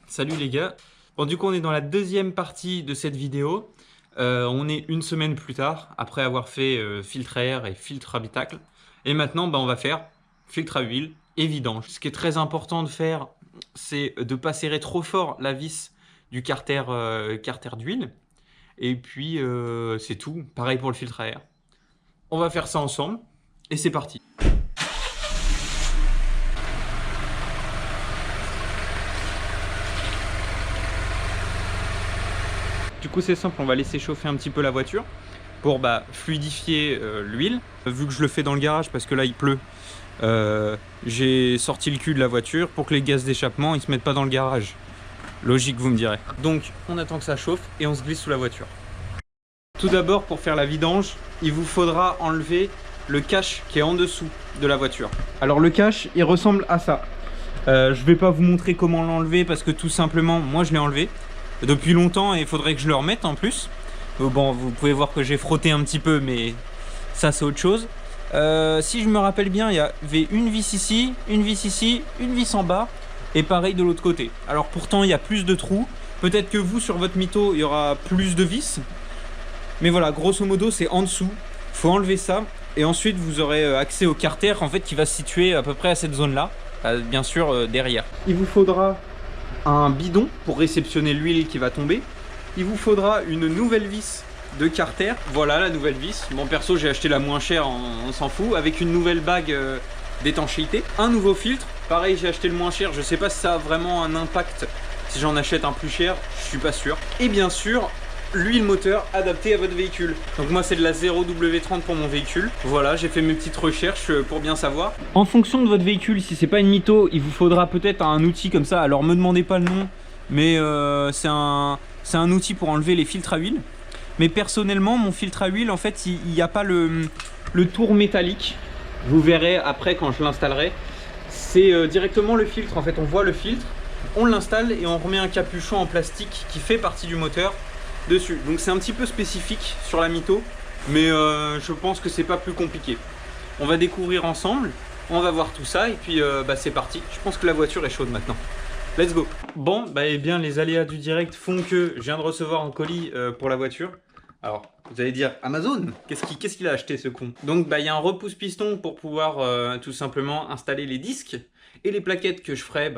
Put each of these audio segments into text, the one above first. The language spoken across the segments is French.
Salut les gars. Bon, du coup on est dans la deuxième partie de cette vidéo. On est une semaine plus tard, après avoir fait filtre à air et filtre habitacle. Et maintenant on va faire filtre à huile et vidange. Ce qui est très important de faire, c'est de ne pas serrer trop fort la vis du carter d'huile. Et puis c'est tout, pareil pour le filtre à air. On va faire ça ensemble et c'est parti. Du coup c'est simple, on va laisser chauffer un petit peu la voiture pour fluidifier l'huile. Vu que je le fais dans le garage parce que là il pleut, j'ai sorti le cul de la voiture pour que les gaz d'échappement ils se mettent pas dans le garage. Logique, vous me direz. Donc on attend que ça chauffe et on se glisse sous la voiture. Tout d'abord, pour faire la vidange, il vous faudra enlever le cache qui est en dessous de la voiture. Alors le cache il ressemble à ça. Je vais pas vous montrer comment l'enlever parce que tout simplement moi je l'ai enlevé depuis longtemps et il faudrait que je le remette en plus. Bon, vous pouvez voir que j'ai frotté un petit peu, mais ça c'est autre chose. Si je me rappelle bien, il y avait une vis ici, une vis ici, une vis en bas, et pareil de l'autre côté. Alors pourtant il y a plus de trous, peut-être que vous sur votre mytho il y aura plus de vis, mais voilà, grosso modo c'est en dessous, faut enlever ça, et ensuite vous aurez accès au carter en fait qui va se situer à peu près à cette zone là, bien sûr derrière. Il vous faudra un bidon pour réceptionner l'huile qui va tomber. Il vous faudra une nouvelle vis de carter. Voilà la nouvelle vis. Bon, perso j'ai acheté la moins chère, on s'en fout, avec une nouvelle bague d'étanchéité. Un nouveau filtre. Pareil, j'ai acheté le moins cher. Je sais pas si ça a vraiment un impact si j'en achète un plus cher. Je suis pas sûr. Et bien sûr, l'huile moteur adaptée à votre véhicule. Donc moi c'est de la 0W30 pour mon véhicule. Voilà, j'ai fait mes petites recherches pour bien savoir. En fonction de votre véhicule, si c'est pas une mytho, il vous faudra peut-être un outil comme ça. Alors me demandez pas le nom, mais c'est un outil pour enlever les filtres à huile. Mais personnellement, mon filtre à huile, en fait, il n'y a pas le tour métallique. Vous verrez après quand je l'installerai. C'est directement le filtre. En fait, on voit le filtre, on l'installe et on remet un capuchon en plastique qui fait partie du moteur dessus. Donc c'est un petit peu spécifique sur la mytho, mais je pense que c'est pas plus compliqué. On va découvrir ensemble, on va voir tout ça et puis c'est parti. Je pense que la voiture est chaude maintenant. Let's go. Bon, eh bien les aléas du direct font que je viens de recevoir un colis pour la voiture. Alors, vous allez dire, Amazon, qu'est-ce qu'il a acheté ce con? Donc il y a un repousse-piston pour pouvoir tout simplement installer les disques et les plaquettes que je ferai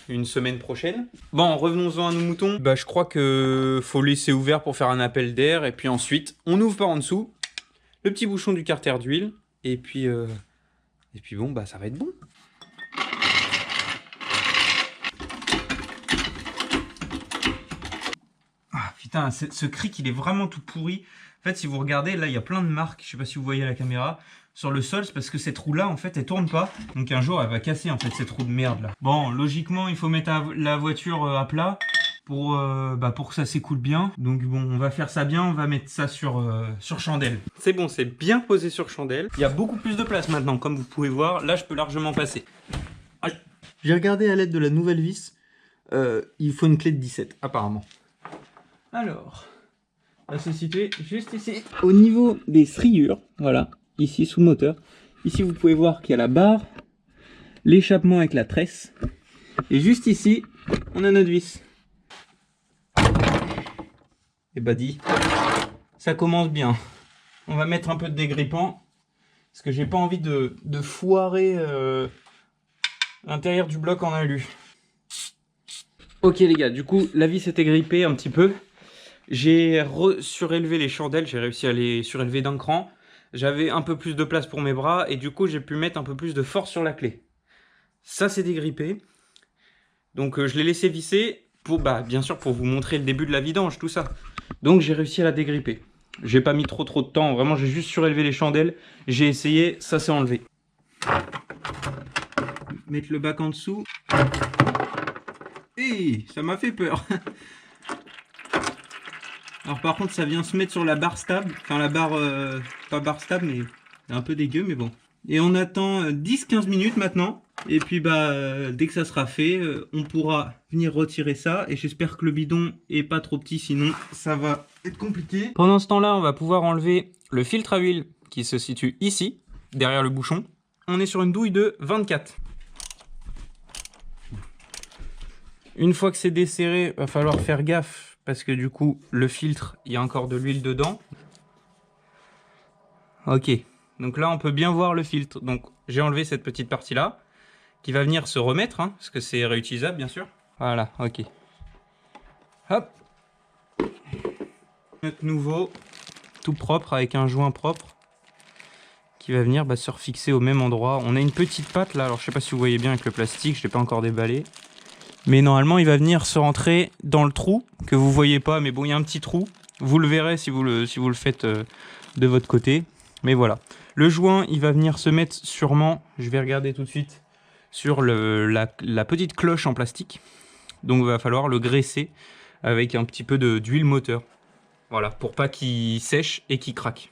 une semaine prochaine. Bon, revenons-en à nos moutons. Je crois que faut laisser ouvert pour faire un appel d'air et puis ensuite, on ouvre par en dessous le petit bouchon du carter d'huile et puis bon, ça va être bon. Putain, ce cric il est vraiment tout pourri. En fait, si vous regardez, là il y a plein de marques, je sais pas si vous voyez à la caméra, sur le sol, c'est parce que cette roue là en fait elle tourne pas. Donc un jour elle va casser en fait cette roue de merde là. Bon, logiquement il faut mettre la voiture à plat pour que ça s'écoule bien. Donc bon, on va faire ça bien, on va mettre ça sur chandelle. C'est bon, c'est bien posé sur chandelle. Il y a beaucoup plus de place maintenant, comme vous pouvez voir. Là je peux largement passer. J'ai regardé à l'aide de la nouvelle vis, il faut une clé de 17 apparemment. Alors, on va se situer juste ici. Au niveau des striures, voilà, ici sous le moteur. Ici, vous pouvez voir qu'il y a la barre, l'échappement avec la tresse. Et juste ici, on a notre vis. Et dit, ça commence bien. On va mettre un peu de dégrippant, parce que j'ai pas envie de foirer l'intérieur du bloc en alu. Ok les gars, du coup, la vis était grippée un petit peu. J'ai surélevé les chandelles, j'ai réussi à les surélever d'un cran. J'avais un peu plus de place pour mes bras et du coup j'ai pu mettre un peu plus de force sur la clé. Ça c'est dégrippé. Donc je l'ai laissé visser pour, bien sûr pour vous montrer le début de la vidange, tout ça. Donc j'ai réussi à la dégripper. J'ai pas mis trop de temps, vraiment j'ai juste surélevé les chandelles. J'ai essayé, ça s'est enlevé. Mettre le bac en dessous. Hey, ça m'a fait peur. Alors par contre ça vient se mettre sur la barre stable, enfin la barre, pas barre stable mais un peu dégueu mais bon. Et on attend 10-15 minutes maintenant et puis dès que ça sera fait on pourra venir retirer ça et j'espère que le bidon est pas trop petit sinon ça va être compliqué. Pendant ce temps là on va pouvoir enlever le filtre à huile qui se situe ici, derrière le bouchon. On est sur une douille de 24. Une fois que c'est desserré, va falloir faire gaffe parce que du coup, le filtre, il y a encore de l'huile dedans. Ok, donc là, on peut bien voir le filtre. Donc, j'ai enlevé cette petite partie-là qui va venir se remettre, hein, parce que c'est réutilisable, bien sûr. Voilà, ok. Hop. Notre nouveau, tout propre, avec un joint propre, qui va venir se refixer au même endroit. On a une petite patte là, alors je sais pas si vous voyez bien avec le plastique, je l'ai pas encore déballé. Mais normalement, il va venir se rentrer dans le trou, que vous voyez pas, mais bon, il y a un petit trou. Vous le verrez si vous le faites de votre côté. Mais voilà. Le joint, il va venir se mettre sûrement, je vais regarder tout de suite, sur la petite cloche en plastique. Donc il va falloir le graisser avec un petit peu d'huile moteur. Voilà, pour pas qu'il sèche et qu'il craque.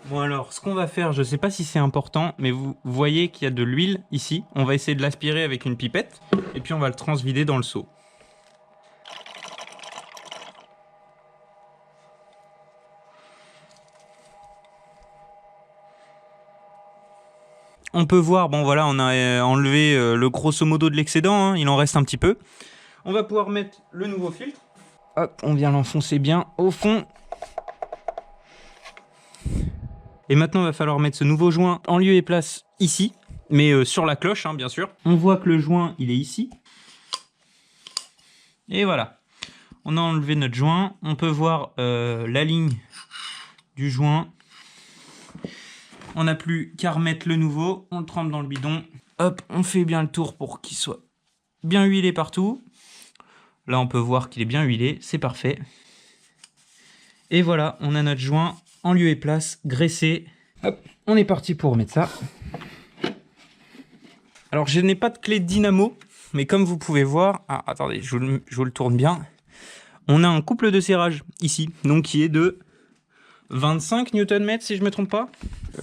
Bon alors, ce qu'on va faire, je sais pas si c'est important, mais vous voyez qu'il y a de l'huile ici. On va essayer de l'aspirer avec une pipette, et puis on va le transvider dans le seau. On peut voir, bon voilà, on a enlevé le grosso modo de l'excédent, hein, il en reste un petit peu. On va pouvoir mettre le nouveau filtre. Hop, on vient l'enfoncer bien au fond. Et maintenant, il va falloir mettre ce nouveau joint en lieu et place ici, mais sur la cloche, hein, bien sûr. On voit que le joint, il est ici. Et voilà. On a enlevé notre joint. On peut voir la ligne du joint. On n'a plus qu'à remettre le nouveau. On le trempe dans le bidon. Hop, on fait bien le tour pour qu'il soit bien huilé partout. Là, on peut voir qu'il est bien huilé. C'est parfait. Et voilà, on a notre joint en lieu et place, graissé. Hop, on est parti pour remettre ça. Alors, je n'ai pas de clé de dynamo, mais comme vous pouvez voir... Ah, attendez, je vous le tourne bien. On a un couple de serrage ici, donc qui est de 25 Nm, si je ne me trompe pas.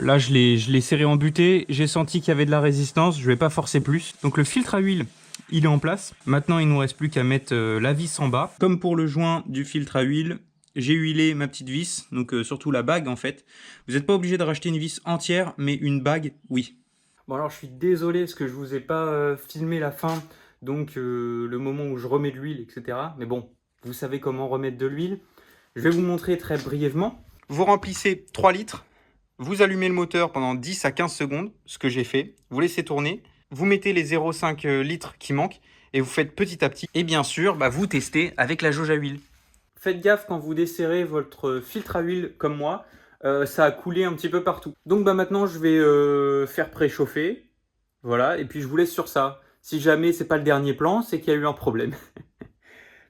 Là, je l'ai serré en butée. J'ai senti qu'il y avait de la résistance. Je ne vais pas forcer plus. Donc, le filtre à huile, il est en place. Maintenant, il ne nous reste plus qu'à mettre la vis en bas. Comme pour le joint du filtre à huile, j'ai huilé ma petite vis, donc surtout la bague en fait. Vous n'êtes pas obligé de racheter une vis entière, mais une bague, oui. Bon alors je suis désolé parce que je vous ai pas filmé la fin, donc le moment où je remets de l'huile, etc. Mais bon, vous savez comment remettre de l'huile. Je vais vous montrer très brièvement. Vous remplissez 3 litres, vous allumez le moteur pendant 10 à 15 secondes, ce que j'ai fait. Vous laissez tourner, vous mettez les 0,5 litres qui manquent et vous faites petit à petit. Et bien sûr, vous testez avec la jauge à huile. Faites gaffe quand vous desserrez votre filtre à huile comme moi, ça a coulé un petit peu partout. Donc maintenant je vais faire préchauffer, voilà, et puis je vous laisse sur ça. Si jamais c'est pas le dernier plan, c'est qu'il y a eu un problème.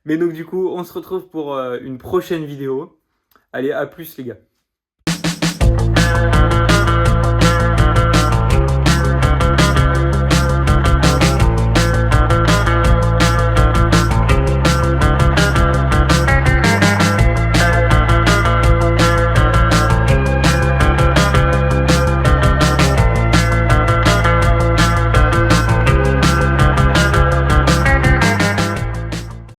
Mais donc du coup, on se retrouve pour une prochaine vidéo. Allez, à plus les gars.